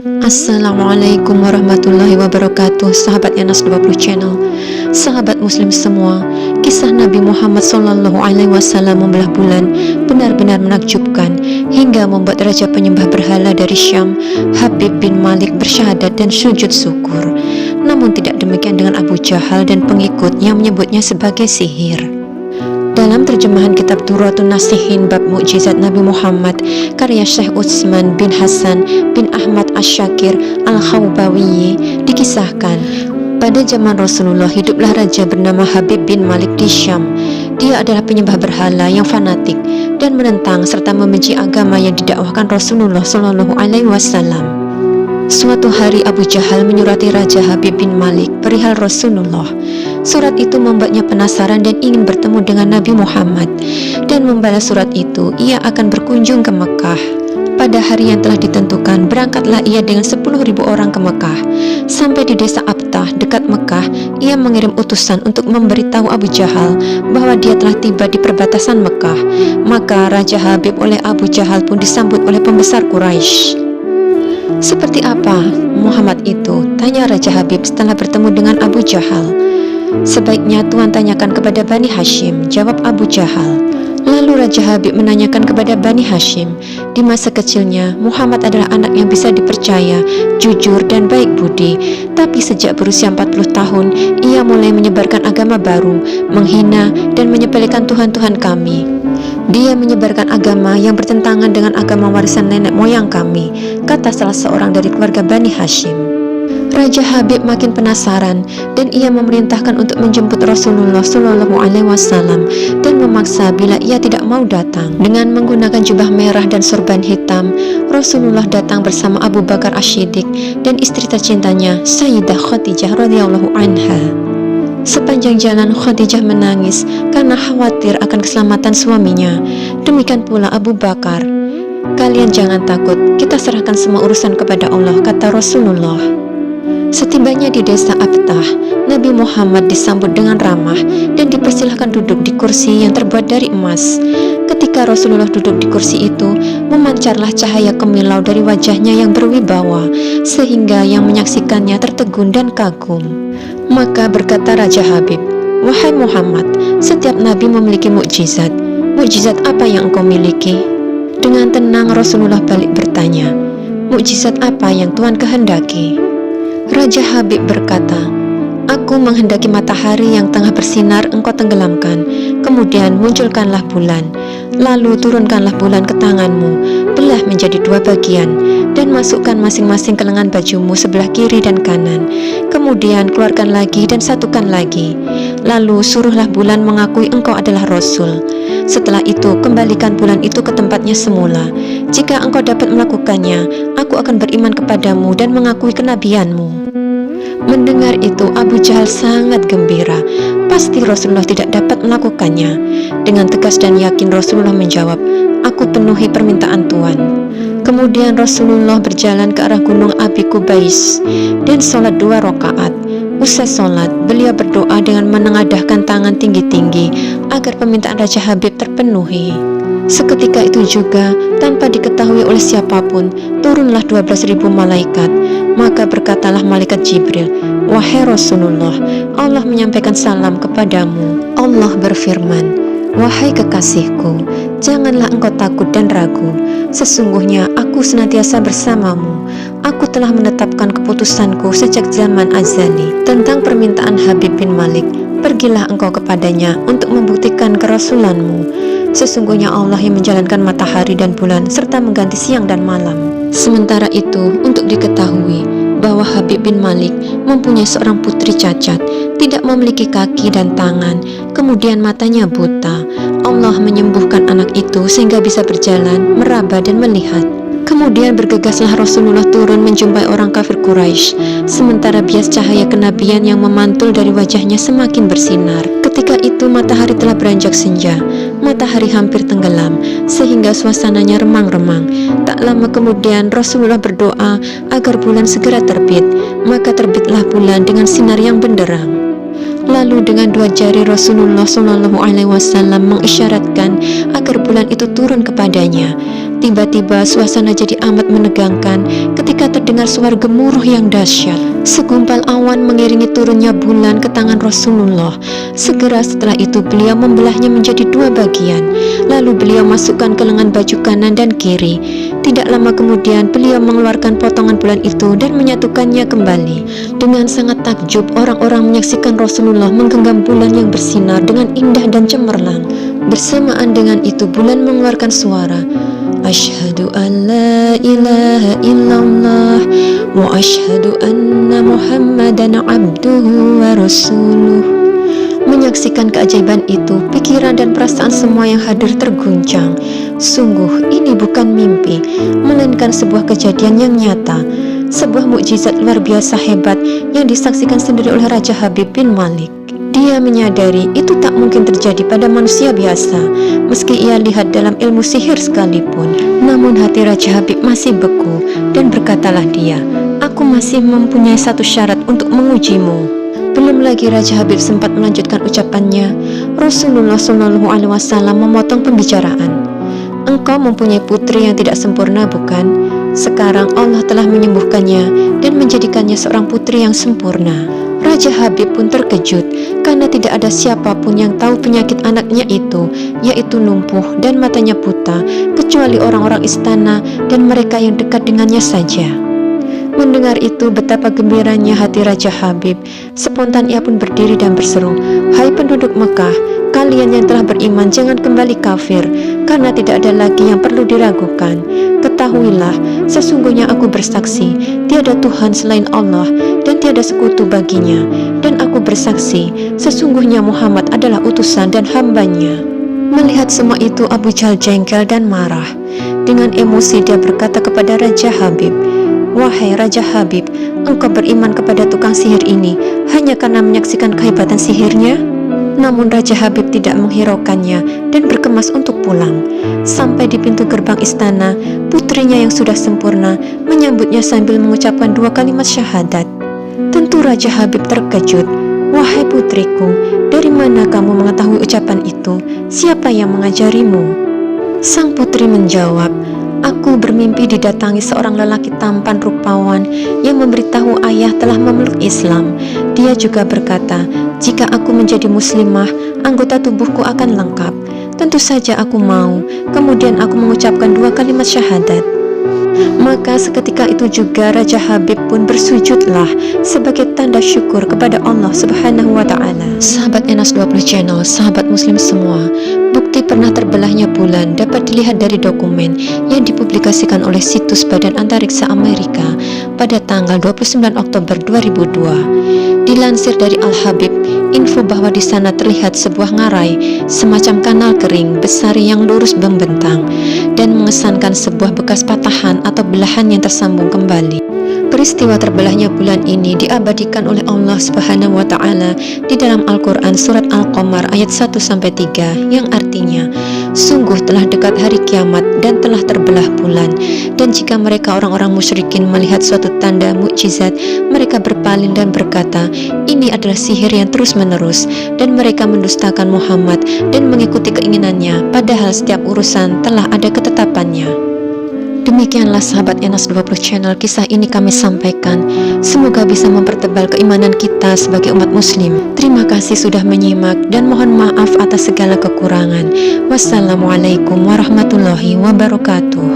Assalamualaikum warahmatullahi wabarakatuh. Sahabat Yanas 20 Channel, sahabat muslim semua, kisah Nabi Muhammad SAW membelah bulan benar-benar menakjubkan, hingga membuat raja penyembah berhala dari Syam, Habib bin Malik, bersyahadat dan sujud syukur. Namun tidak demikian dengan Abu Jahal dan pengikut yang menyebutnya sebagai sihir. Dalam terjemahan kitab Turatun Nasihin bab Mukjizat Nabi Muhammad karya Syekh Utsman bin Hasan bin Ahmad Asy-Syakir Al-Khawbawi, dikisahkan pada zaman Rasulullah hiduplah raja bernama Habib bin Malik di Syam. Dia adalah penyembah berhala yang fanatik dan menentang serta membenci agama yang didakwahkan Rasulullah SAW. Suatu hari Abu Jahal menyurati Raja Habib bin Malik perihal Rasulullah. Surat itu membuatnya penasaran dan ingin bertemu dengan Nabi Muhammad, dan membalas surat itu ia akan berkunjung ke Mekah. Pada hari yang telah ditentukan, berangkatlah ia dengan 10.000 orang ke Mekah. Sampai di desa Abtah dekat Mekah, ia mengirim utusan untuk memberitahu Abu Jahal bahwa dia telah tiba di perbatasan Mekah. Maka Raja Habib oleh Abu Jahal pun disambut oleh pembesar Quraisy. "Seperti apa Muhammad itu?" tanya Raja Habib setelah bertemu dengan Abu Jahal. "Sebaiknya Tuan tanyakan kepada Bani Hashim," jawab Abu Jahal. Lalu Raja Habib menanyakan kepada Bani Hashim. Di masa kecilnya, Muhammad adalah anak yang bisa dipercaya, jujur dan baik budi. Tapi sejak berusia 40 tahun, ia mulai menyebarkan agama baru, menghina dan menyepelekan Tuhan-Tuhan kami. Dia menyebarkan agama yang bertentangan dengan agama warisan nenek moyang kami, kata salah seorang dari keluarga Bani Hashim. Raja Habib makin penasaran dan ia memerintahkan untuk menjemput Rasulullah SAW dan memaksa bila ia tidak mau datang. Dengan menggunakan jubah merah dan sorban hitam, Rasulullah datang bersama Abu Bakar Asy-Syiddiq dan istri tercintanya Sayyidah Khadijah radhiyallahu anha. Sepanjang jalan Khadijah menangis karena khawatir akan keselamatan suaminya. Demikian pula Abu Bakar. "Kalian jangan takut, kita serahkan semua urusan kepada Allah," kata Rasulullah. Setibanya di desa Abtah, Nabi Muhammad disambut dengan ramah dan dipersilahkan duduk di kursi yang terbuat dari emas. Ketika Rasulullah duduk di kursi itu, memancarlah cahaya kemilau dari wajahnya yang berwibawa, sehingga yang menyaksikannya tertegun dan kagum. Maka berkata Raja Habib, "Wahai Muhammad, setiap nabi memiliki mukjizat. Mukjizat apa yang engkau miliki?" Dengan tenang Rasulullah balik bertanya, "Mukjizat apa yang Tuhan kehendaki?" Raja Habib berkata, "Aku menghendaki matahari yang tengah bersinar engkau tenggelamkan, kemudian munculkanlah bulan. Lalu turunkanlah bulan ke tanganmu, belah menjadi 2 bagian, dan masukkan masing-masing ke lengan bajumu sebelah kiri dan kanan. Kemudian keluarkan lagi dan satukan lagi. Lalu suruhlah bulan mengakui engkau adalah Rasul. Setelah itu kembalikan bulan itu ke tempatnya semula. Jika engkau dapat melakukannya, aku akan beriman kepadamu dan mengakui kenabianmu." Mendengar itu Abu Jahal sangat gembira. Pasti Rasulullah tidak dapat melakukannya. Dengan tegas dan yakin Rasulullah menjawab, "Aku penuhi permintaan Tuan." Kemudian Rasulullah berjalan ke arah gunung Abi Kubais dan sholat 2 rakaat. Usai sholat, beliau berdoa dengan menengadahkan tangan tinggi-tinggi agar permintaan Raja Habib terpenuhi. Seketika itu juga, tanpa diketahui oleh siapapun, turunlah 12.000 malaikat. Maka berkatalah malaikat Jibril, "Wahai Rasulullah, Allah menyampaikan salam kepadamu. Allah berfirman, 'Wahai kekasihku, janganlah engkau takut dan ragu. Sesungguhnya aku senantiasa bersamamu. Aku telah menetapkan keputusanku sejak zaman azali tentang permintaan Habib bin Malik. Pergilah engkau kepadanya untuk membuktikan kerasulanmu. Sesungguhnya Allah yang menjalankan matahari dan bulan serta mengganti siang dan malam.'" Sementara itu, untuk diketahui bahwa Habib bin Malik mempunyai seorang putri cacat, tidak memiliki kaki dan tangan, kemudian matanya buta. Allah menyembuhkan anak itu sehingga bisa berjalan, meraba dan melihat. Kemudian bergegaslah Rasulullah turun menjumpai orang kafir Quraisy, sementara bias cahaya kenabian yang memantul dari wajahnya semakin bersinar. Ketika itu matahari telah beranjak senja, matahari hampir tenggelam, sehingga suasananya remang-remang. Tak lama kemudian Rasulullah berdoa agar bulan segera terbit, maka terbitlah bulan dengan sinar yang benderang. Lalu dengan 2 jari Rasulullah SAW mengisyaratkan agar bulan itu turun kepadanya. Tiba-tiba suasana jadi amat menegangkan ketika terdengar terdengar suara gemuruh yang dahsyat. Segumpal awan mengiringi turunnya bulan ke tangan Rasulullah. Segera setelah itu beliau membelahnya menjadi dua bagian. Lalu beliau masukkan ke lengan baju kanan dan kiri. Tidak lama kemudian beliau mengeluarkan potongan bulan itu dan menyatukannya kembali. Dengan sangat takjub, orang-orang menyaksikan Rasulullah menggenggam bulan yang bersinar dengan indah dan cemerlang. Bersamaan dengan itu bulan mengeluarkan suara, Asyhadu an la ilaha illallah wa asyhadu anna Muhammadan abduhu wa rasuluh. Menyaksikan keajaiban itu, pikiran dan perasaan semua yang hadir terguncang. Sungguh ini bukan mimpi, melainkan sebuah kejadian yang nyata, sebuah mukjizat luar biasa hebat yang disaksikan sendiri oleh Raja Habib bin Malik. Dia menyadari itu tak mungkin terjadi pada manusia biasa, meski ia lihat dalam ilmu sihir sekalipun. Namun hati Raja Habib masih beku, dan berkatalah dia, "Aku masih mempunyai satu syarat untuk mengujimu." Belum lagi Raja Habib sempat melanjutkan ucapannya, Rasulullah SAW memotong pembicaraan. "Engkau mempunyai putri yang tidak sempurna, bukan? Sekarang Allah telah menyembuhkannya dan menjadikannya seorang putri yang sempurna." Raja Habib pun terkejut karena tidak ada siapapun yang tahu penyakit anaknya itu, yaitu lumpuh dan matanya buta, kecuali orang-orang istana dan mereka yang dekat dengannya saja. Mendengar itu, betapa gembiranya hati Raja Habib. Spontan ia pun berdiri dan berseru, "Hai penduduk Mekah, kalian yang telah beriman jangan kembali kafir, karena tidak ada lagi yang perlu diragukan. Ketahuilah, sesungguhnya aku bersaksi, tiada Tuhan selain Allah dan tiada sekutu baginya. Dan aku bersaksi, sesungguhnya Muhammad adalah utusan dan hambanya." Melihat semua itu, Abu Jahal jengkel dan marah. Dengan emosi dia berkata kepada Raja Habib, "Wahai Raja Habib, engkau beriman kepada tukang sihir ini hanya karena menyaksikan kehebatan sihirnya?" Namun Raja Habib tidak menghiraukannya dan berkemas untuk pulang. Sampai di pintu gerbang istana, putrinya yang sudah sempurna menyambutnya sambil mengucapkan dua kalimat syahadat. Tentu Raja Habib terkejut. "Wahai putriku, dari mana kamu mengetahui ucapan itu? Siapa yang mengajarimu?" Sang putri menjawab, "Aku bermimpi didatangi seorang lelaki tampan rupawan yang memberitahu ayah telah memeluk Islam. Dia juga berkata, jika aku menjadi muslimah, anggota tubuhku akan lengkap. Tentu saja aku mau. Kemudian aku mengucapkan dua kalimat syahadat." Maka seketika itu juga Raja Habib pun bersujudlah sebagai tanda syukur kepada Allah Subhanahu wa Ta'ala. Sahabat Enas 20 Channel, sahabat muslim semua, bukti pernah terbelahnya bulan dapat dilihat dari dokumen yang dipublikasikan oleh situs Badan Antariksa Amerika pada tanggal 29 Oktober 2002. Dilansir dari Al-Habib, info bahwa di sana terlihat sebuah ngarai, semacam kanal kering besar yang lurus membentang dan mengesankan sebuah bekas patahan atau belahan yang tersambung kembali. Peristiwa terbelahnya bulan ini diabadikan oleh Allah Subhanahu wa Ta'ala di dalam Al-Quran surat Al-Qamar ayat 1-3 yang artinya, "Sungguh telah dekat hari kiamat dan telah terbelah bulan, dan jika mereka orang-orang musyrikin melihat suatu tanda mukjizat, mereka berpaling dan berkata, ini adalah sihir yang terus-menerus, dan mereka mendustakan Muhammad dan mengikuti keinginannya, padahal setiap urusan telah ada ketetapannya." Demikianlah sahabat Enas 20 Channel, kisah ini kami sampaikan. Semoga bisa mempertebal keimanan kita sebagai umat muslim. Terima kasih sudah menyimak dan mohon maaf atas segala kekurangan. Wassalamualaikum warahmatullahi wabarakatuh.